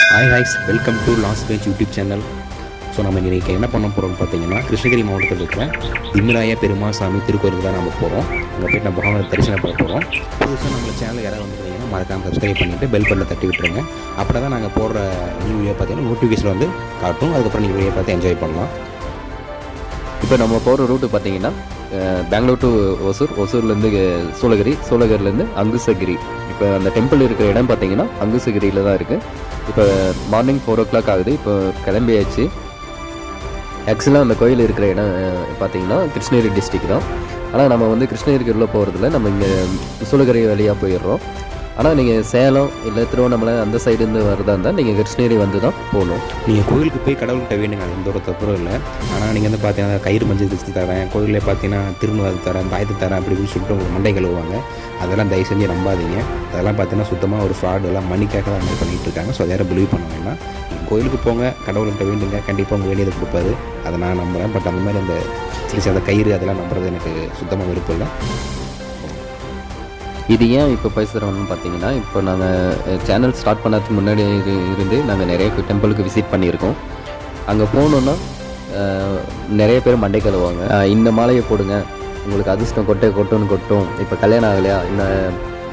Hi ஹாய்ஸ், welcome to last page YouTube channel. So நம்ம இன்றைக்கி என்ன பண்ண போகிறோம்னு பார்த்தீங்கன்னா, கிருஷ்ணகிரி மாவட்டத்தில் இருக்கிற திம்மிராய பெருமாசாமி திருக்கோயிலுக்கு தான் நம்ம போகிறோம். அங்கே போய்ட்டு நம்ம பகவானை தரிசனம் பண்ண போகிறோம். புதுசாக நம்ம சேனல் யாராவது வந்துருந்தீங்கன்னா மறக்காமல் சப்ஸ்கிரைப் பண்ணிவிட்டு பெல் பட்டனை தட்டி விட்டுருங்க. அப்போ தான் நாங்கள் போடுற நியூ வீடியோ பார்த்தீங்கன்னா நோட்டிஃபிகேஷன் வந்து காட்டும். அதுக்கப்புறம் நீங்கள் வீடியோ பார்த்து என்ஜாய் பண்ணலாம். இப்போ நம்ம போகிற ரூட்டு பார்த்தீங்கன்னா பெங்களூர் டு ஒசூர், ஒசூர்லேருந்து சூளகிரி, சூளகிரிலேருந்து அங்குசகிரி. இப்போ அந்த டெம்பிள் இருக்கிற இடம் பார்த்தீங்கன்னா அங்குசகிரியில் தான் இருக்குது. இப்போ மார்னிங் 4 o'clock ஆகுது. இப்போ கிளம்பியாச்சு. ஆக்சுவலாக அந்த கோயில் இருக்கிற இடம் பார்த்தீங்கன்னா கிருஷ்ணகிரி டிஸ்ட்ரிக்ட் தான். ஆனால் நம்ம வந்து கிருஷ்ணகிரிக்குள்ளே போகிறதில்ல, நம்ம இங்கே சூளகிரி வழியாக போயிடுறோம். ஆனால் நீங்கள் சேலம் இல்லை திருவண்ணாமலை அந்த சைடுலேருந்து வரதா இருந்தால் நீங்கள் கிருஷ்ணகிரி வந்து தான் போகணும். நீங்கள் கோயிலுக்கு போய் கடவுள்கிட்ட வேண்டுங்க, அது எந்த ஒரு தப்பும் இல்லை. ஆனால் நீங்கள் வந்து பார்த்தீங்கன்னா கயிறு மஞ்சள் திருச்சி தரேன், கோயிலில் பார்த்தீங்கன்னா திருநூறு தரேன், தாயத்து தரேன் அப்படின்னு சொல்லிட்டு உங்களுக்கு மண்டை கழுவுவாங்க. அதெல்லாம் தயவு செஞ்சு நம்பாதீங்க. அதெல்லாம் பார்த்தீங்கன்னா சுத்தமாக ஒரு ஃப்ராடு, எல்லாம் மணிக்காக தான் மாதிரி பண்ணிகிட்டு இருக்காங்க. ஸோ அதை யாரும் பிலீவ் பண்ண வேண்டாம். நீங்கள் கோயிலுக்கு போங்க, கடவுள்கிட்ட வேண்டுங்க, கண்டிப்பாக உங்கள் வேண்டியதை கொடுப்பாரு. அதை நான் நம்புகிறேன். பட் அந்த மாதிரி அந்த சில அந்த கயிறு அதெல்லாம் நம்புறது எனக்கு சுத்தமாக விருப்பம் இல்லை. இது ஏன் இப்போ பேசுகிறோம்னு பார்த்தீங்கன்னா, இப்போ நாங்கள் சேனல் ஸ்டார்ட் பண்ணதுக்கு முன்னாடி இருந்து நாங்கள் நிறைய டெம்பிளுக்கு விசிட் பண்ணியிருக்கோம். அங்கே போகணுன்னா நிறைய பேர் மண்டை கழுவாங்க. இந்த மாலையை போடுங்க, உங்களுக்கு அதிர்ஷ்டம் கொட்டும். இப்போ கல்யாணம் ஆகலையா, இந்த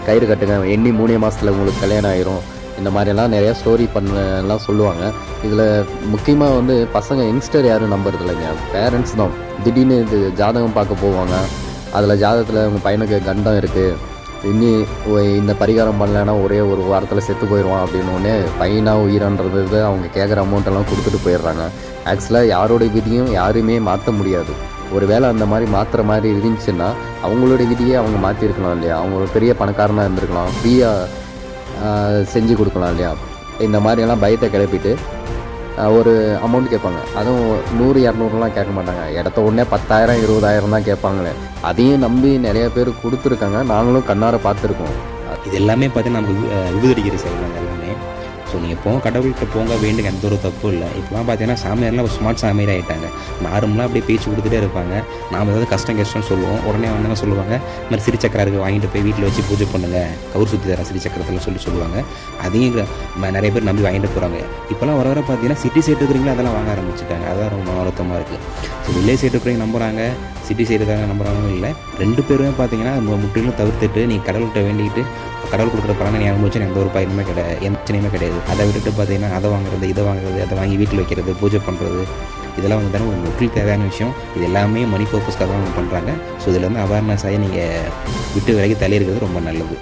கயிறு கட்டுங்க, எண்ணி 3 மாதத்தில் உங்களுக்கு கல்யாணம் ஆயிரும். இந்த மாதிரியெல்லாம் நிறையா ஸ்டோரி பண்ணலாம் சொல்லுவாங்க. இதில் முக்கியமாக வந்து பசங்க யங்ஸ்டர் யாரும் நம்புறது இல்லைங்க, பேரண்ட்ஸ் தான். திடீர்னு இது ஜாதகம் பார்க்க போவாங்க. அதில் ஜாதகத்தில் உங்கள் பையனுக்கு கண்டம் இருக்குது, இன்னி இந்த பரிகாரம் பண்ணலைன்னா ஒரே ஒரு வாரத்தில் செத்து போயிடுவான் அப்படின்னு பையனா உயிரன்றது அவங்க கேட்குற அமௌண்ட்டெல்லாம் கொடுத்துட்டு போயிடுறாங்க. ஆக்சுவலாக யாரோடைய விதியும் யாருமே மாற்ற முடியாது. ஒரு வேளை அந்த மாதிரி மாற்றுற மாதிரி இருந்துச்சுன்னா அவங்களோட விதியை அவங்க மாற்றிருக்கலாம் இல்லையா. அவங்க ஒரு பெரிய பணக்காரனாக இருந்திருக்கலாம், ஃப்ரீயாக செஞ்சு கொடுக்கலாம் இல்லையா. இந்த மாதிரியெல்லாம் பயத்தை கிளப்பிட்டு ஒரு அமௌண்ட் கேட்பாங்க. அதுவும் 100, 200லாம் கேட்க மாட்டாங்க. இடத்த உடனே 10,000, 20,000 தான் கேட்பாங்களே. அதையும் நம்பி நிறைய பேர் கொடுத்துருக்காங்க. நாங்களும் கண்ணார பார்த்துருக்கோம். இது எல்லாமே பார்த்தீங்கன்னா நமக்கு விபதடிக்கிற செயல்கள் எல்லாமே. ஸோ நீங்கள் போங்க, கடவுள்கிட்ட போங்க, வேண்டுங்க, எந்த ஒரு தப்பும் இல்லை. இப்போலாம் பார்த்தீங்கன்னா சாமியார்லாம் ஒரு ஸ்மார்ட் சாமியார் ஆகிட்டாங்க. நார்மலாக அப்படியே பேச்சு கொடுத்துட்டே இருப்பாங்க. நாம் ஏதாவது கஷ்டம்னு சொல்லுவோம், உடனே வந்து சொல்லுவாங்க இந்த மாதிரி சிறிச்சக்கரம் இருக்குது, வாங்கிட்டு போய் வீட்டில் வச்சு பூஜை பண்ணுங்கள், கவுர் சுற்றி தரேன் சிறிச்சக்கரத்தில் சொல்லுவாங்க. அதையும் நிறைய பேர் நம்பி வாங்கிட்டு போகிறாங்க. இப்போலாம் வர பார்த்தீங்கன்னா சிட்டி சைடு இருக்கிறீங்களா அதெல்லாம் வாங்க ஆரம்பிச்சுட்டாங்க. அதான் ரொம்ப வருத்தமாக இருக்குது. ஸோ வில்லேஜ் சைடு இருக்கிறவங்க நம்புகிறாங்க, சிட்டி சைடு இருக்காங்க நம்புறாங்களும் இல்லை. 2 பேருமே பார்த்தீங்கன்னா முற்றிலும் தவிர்த்துட்டு நீ கடவுள்கிட்ட வேண்டிக்கிட்டு கடவுள் கொடுக்குற பலனை ஞாபகம் வச்சு எந்த ஒரு பயனுமே கிடையாது, எந்த பிரச்சனையுமே கிடையாது. அதை விட்டுட்டு பார்த்தீங்கன்னா அதை வாங்குறது, இதை வாங்குறது, அதை வாங்கி வீட்டில் வைக்கிறது, பூஜை பண்ணுறது, இதெல்லாம் வந்து தானே ஒரு முற்றிலும் தேவையான விஷயம். இது எல்லாமே மணி பர்பஸ்க்காக தான் அவங்க பண்ணுறாங்க. ஸோ இதில் வந்து அவேர்னஸ் ஆகி நீங்கள் விட்டு விலகி தள்ளி இருக்கிறது ரொம்ப நல்லது.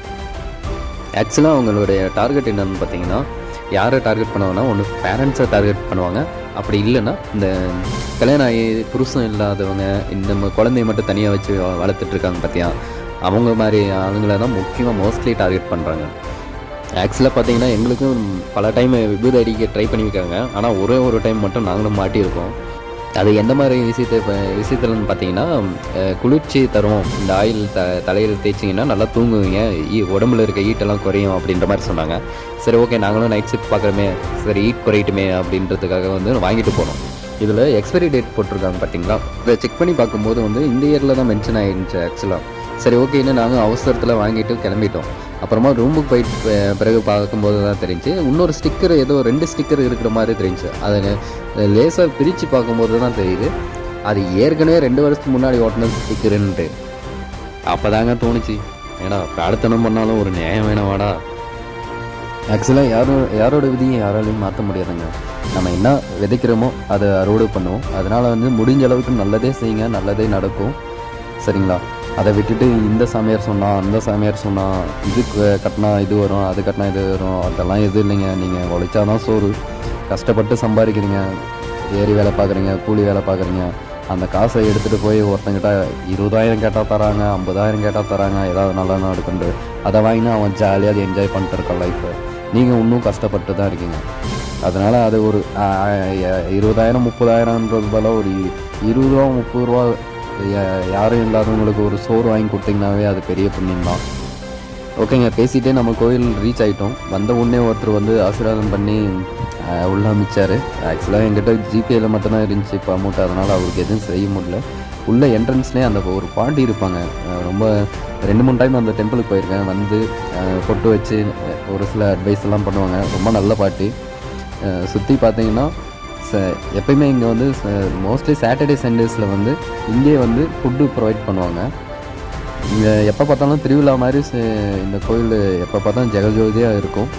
ஆக்சுவலாக அவங்களுடைய டார்கெட் என்னன்னு பார்த்தீங்கன்னா, யாரை டார்கெட் பண்ணுவாங்கன்னா, ஒன்று பேரண்ட்ஸை டார்கெட் பண்ணுவாங்க. அப்படி இல்லைன்னா இந்த கல்யாணம் ஆகி புருஷன் இல்லாதவங்க, இந்த குழந்தைய மட்டும் தனியாக வச்சு வளர்த்துட்ருக்காங்க பார்த்தியா, அவங்க மாதிரி ஆளுங்களை தான் முக்கியமாக மோஸ்ட்லி டார்கெட் பண்ணுறாங்க. ஆக்சுவலாக பார்த்தீங்கன்னா எங்களுக்கும் பல டைம் விபூதி அடிக்க ட்ரை பண்ணியிருக்காங்க. ஆனால் ஒரே ஒரு டைம் மட்டும் நாங்களும் மாட்டியிருக்கோம். அது எந்த மாதிரி விஷயத்துலன்னு பார்த்தீங்கன்னா, குளிர்ச்சி தரும் இந்த ஆயில் தலையில் தேய்ச்சிங்கன்னா நல்லா தூங்குவீங்க, உடம்புல இருக்க ஈட்டெல்லாம் குறையும் அப்படின்ற மாதிரி சொன்னாங்க. சரி ஓகே, நாங்களும் நைட் ஷிஃப்ட் பார்க்குறோமே, சரி ஈட் குறையட்டுமே அப்படின்றதுக்காக வந்து வாங்கிட்டு போனோம். இதில் எக்ஸ்பைரி டேட் போட்டிருக்காங்க பார்த்தீங்களா, இதை செக் பண்ணி பார்க்கும்போது வந்து இந்த இயரில் தான் மென்ஷன் ஆகிருந்துச்சு ஆக்சுவலாக. சரி ஓகேன்னு நாங்கள் அவசரத்தில் வாங்கிட்டு கிளம்பிட்டோம். அப்புறமா ரூமுக்கு போயிட்டு பிறகு பார்க்கும்போது தான் தெரிஞ்சு இன்னொரு ஸ்டிக்கர், ஏதோ 2 ஸ்டிக்கர் இருக்கிற மாதிரி தெரிஞ்சு. அதை லேசாக பிரித்து பார்க்கும்போது தான் தெரியுது அது ஏற்கனவே 2 வருஷத்துக்கு முன்னாடி ஓட்டின ஸ்டிக்கருன்ட்டு. அப்போ தாங்க தோணுச்சு, ஏடா பிரார்த்தனம் பண்ணாலும் ஒரு நியாயம் வேணாவாடா. ஆக்சுவலாக யாரோட விதியும் யாராலையும் மாற்ற முடியாதுங்க. நம்ம என்ன விதைக்கிறோமோ அதை அறுவடை பண்ணுவோம். அதனால் வந்து முடிஞ்ச அளவுக்கு நல்லதே செய்யுங்க, நல்லதே நடக்கும், சரிங்களா. அதை விட்டுட்டு இந்த சாமியார் சொன்னால், அந்த சாமியார் சொன்னால், இது கட்டினா இது வரும், அது கட்டினா இது வரும், அதெல்லாம் எதுவும் இல்லைங்க. நீங்கள் உழைச்சாதான் சோறு. கஷ்டப்பட்டு சம்பாதிக்கிறீங்க, ஏரி வேலை பார்க்குறீங்க, கூலி வேலை பார்க்குறீங்க. அந்த காசை எடுத்துகிட்டு போய் ஒருத்தங்கிட்ட 20,000 கேட்டால் தராங்க, 50,000 கேட்டால் தராங்க, ஏதாவது நல்லா நடக்குண்டு அதை வாங்கினா அவன் ஜாலியாக அதை என்ஜாய் பண்ணிட்டு இருக்கான் லைஃப்பை. நீங்கள் இன்னும் கஷ்டப்பட்டு தான் இருக்கீங்க. அதனால் அது ஒரு 20,000 30,000ன்றது போல் ஒரு 20 ரூபா 30 ரூபா யாரும் இல்லாதவங்களுக்கு ஒரு சோறு வாங்கி கொடுத்தீங்கன்னாவே அது பெரிய புண்ணியம் தான். ஓகேங்க, பேசிகிட்டே நம்ம கோயில் ரீச் ஆகிட்டோம். வந்த உடனே ஒருத்தர் வந்து ஆசீர்வாதம் பண்ணி உள்ளே அமைச்சார். ஆக்சுவலாக என்கிட்ட ஜிபேயில் மட்டும்தான் இருந்துச்சு இப்போ அமௌண்ட், அதனால் அவருக்கு எதுவும் செய்ய முடியல. உள்ள என்ட்ரன்ஸ்லேயே அந்த ஒரு பாட்டி இருப்பாங்க. ரொம்ப 2-3 டைம் அந்த டெம்பிளுக்கு போயிருக்கேன். வந்து பொட்டு வச்சு ஒரு சில அட்வைஸ் எல்லாம் பண்ணுவாங்க. ரொம்ப நல்ல பாட்டி. சுற்றி பார்த்தீங்கன்னா எப்பயுமே இங்கே வந்து மோஸ்ட்லி சாட்டர்டே சண்டேஸில் வந்து இங்கே வந்து ஃபுட்டு ப்ரொவைட் பண்ணுவாங்க. இங்கே எப்போ பார்த்தாலும் திருவிழா மாதிரி இந்த கோயில் எப்போ பார்த்தாலும் ஜெகஜோதியாக இருக்கும்.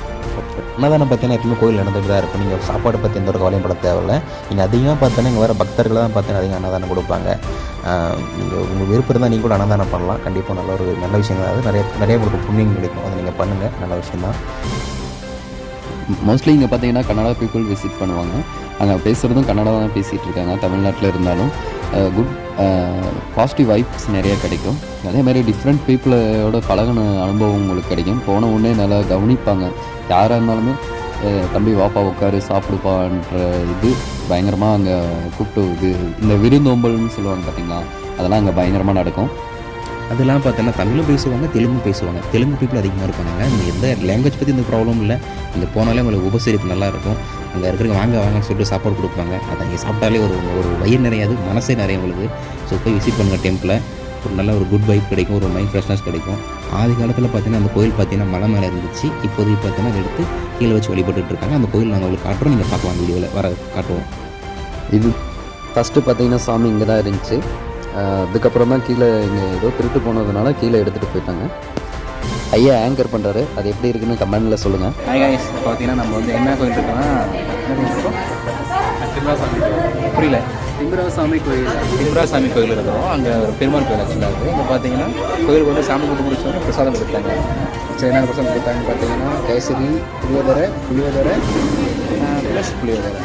அன்னதானம் பார்த்தீங்கன்னா எப்பவுமே கோயில் நடந்துட்டு தான் இருக்கும். நீங்கள் சாப்பாடு பற்றி எந்த ஒரு கவலையும் பட தேவையில்லை. நீங்கள் அதிகமாக பார்த்தீங்கன்னா இங்கே வர பக்தர்கள் தான் பார்த்தீங்கன்னா அதிகம் அன்னதானம் கொடுப்பாங்க. நீங்கள் உங்கள் விருப்பம் இருந்தால் நீங்கள் கூட அன்னதானம் பண்ணலாம். கண்டிப்பாக நல்ல விஷயம் தான். அது நிறைய உங்களுக்கு புண்ணியம் கிடைக்கும். அதை நீங்கள் பண்ணுங்கள், நல்ல விஷயந்தான். மோஸ்ட்லி இங்கே பார்த்தீங்கன்னா கன்னடா பீப்புள் விசிட் பண்ணுவாங்க. அங்கே பேசுகிறதும் கன்னடா தான் பேசிகிட்டு இருக்காங்க. தமிழ்நாட்டில் இருந்தாலும் குட் பாசிட்டிவ் வைப்ஸ் நிறைய கிடைக்கும். அதேமாதிரி டிஃப்ரெண்ட் பீப்புளோட பழகின அனுபவம் உங்களுக்கு கிடைக்கும். போன உடனே நல்லா கவனிப்பாங்க. யாராக இருந்தாலுமே தம்பி வாப்பா உட்காரு சாப்பிடுப்பான்ற இது பயங்கரமாக அங்கே கூப்பிட்டு இந்த விருந்தோம்பல்னு சொல்லுவாங்க பார்த்தீங்களா, அதெல்லாம் அங்கே பயங்கரமாக நடக்கும். அதெல்லாம் பார்த்தீங்கன்னா தமிழும் பேசுவாங்க, தெலுங்கும் பேசுவாங்க. தெலுங்கு பீப்புள் அதிகமாக இருப்பாங்க. இந்த எந்த லாங்குவேஜ் பற்றி இந்த ப்ராப்ளம் இல்லை. இங்கே போனாலே உங்களுக்கு உபசரிப்பு நல்லாயிருக்கும். அங்கே இருக்கிறவங்க வாங்கன்னு சொல்லிட்டு சாப்பாடு கொடுப்பாங்க. அதை இங்கே சாப்பிட்டாலே ஒரு வயிறு நிறையாது, மனசே நிறைய உங்களுக்கு. ஸோ போய் விசிட் பண்ணுங்கள் டெம்பிளை. ஒரு நல்ல ஒரு குட் வைப் கிடைக்கும், ஒரு மைண்ட் ஃப்ரெஷ்னஸ் கிடைக்கும். ஆதி காலத்தில் பார்த்தீங்கன்னா அந்த கோயில் பார்த்தீங்கன்னா மலை மேலே இருந்துச்சு. இப்போதைக்கு பார்த்தீங்கன்னா அதை எடுத்து கீழே வச்சு வழிபட்டுட்டு இருக்காங்க. அந்த கோயில் நாங்கள் உங்களுக்கு காட்டுறோம், நீங்கள் பார்க்கலாம், வீடியோவில் வர காட்டுவோம். இது ஃபஸ்ட்டு பார்த்தீங்கன்னா சாமி இங்கே தான் இருந்துச்சு. அதுக்கப்புறம் தான் கீழே இங்கே ஏதோ திருட்டு போனதுனால கீழே எடுத்துகிட்டு போயிட்டாங்க. ஐயா ஆங்கர் பண்ணுறாரு, அது எப்படி இருக்குன்னு கமெண்டில் சொல்லுங்கள். இப்போ பார்த்தீங்கன்னா நம்ம வந்து என்ன கோயில் இருக்கோம்னா, புரியல, திம்பராசாமி கோயில். திம்பராசாமி கோயில் இருக்கிறோம். அங்கே ஒரு பெருமாள் கோயில் ஆக்சுவலாக இருக்குது. இங்கே பார்த்தீங்கன்னா கோயிலுக்கு வந்து சாமி கும்பிட்டு முடிச்சோன்னா பிரசாதம் கொடுத்தாங்க. சரி, என்ன பிரசாதம் கொடுத்தாங்கன்னு பார்த்தீங்கன்னா கேசரி, புளியோதரை ப்ளஸ் புளியோதரை,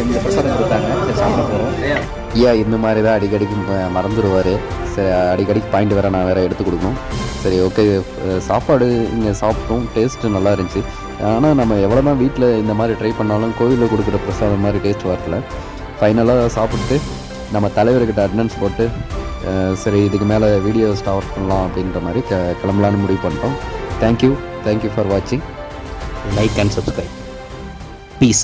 இந்த பிரசாதம் கொடுத்தாங்க. சரி, சாப்பிட போகிறோம். ஐயா இந்த மாதிரி தான் அடிக்கடிக்கு மறந்துடுவார். சரி, அடிக்கடிக்கு பாயிண்ட் வேறு நான் வேறு எடுத்து கொடுக்கணும். சரி, ஓகே. சாப்பாடு இங்கே சாப்பிட்டோம், டேஸ்ட்டு நல்லா இருந்துச்சு. ஆனால் நம்ம எவ்வளோ தான் வீட்டில் இந்த மாதிரி ட்ரை பண்ணாலும் கோவிலில் கொடுக்குற பிரசாதம் மாதிரி டேஸ்ட் வரல. ஃபைனலாக சாப்பிட்டு நம்ம தலைவர்கிட்ட அட்டெண்டன்ஸ் போட்டு சரி இதுக்கு மேலே வீடியோ ஸ்டார்ட் பண்ணலாம் அப்படின்ற மாதிரி கிளம்பலான்னு முடிவு பண்ணிட்டோம். தேங்க்யூ ஃபார் வாட்சிங். Like and subscribe. பீஸ்.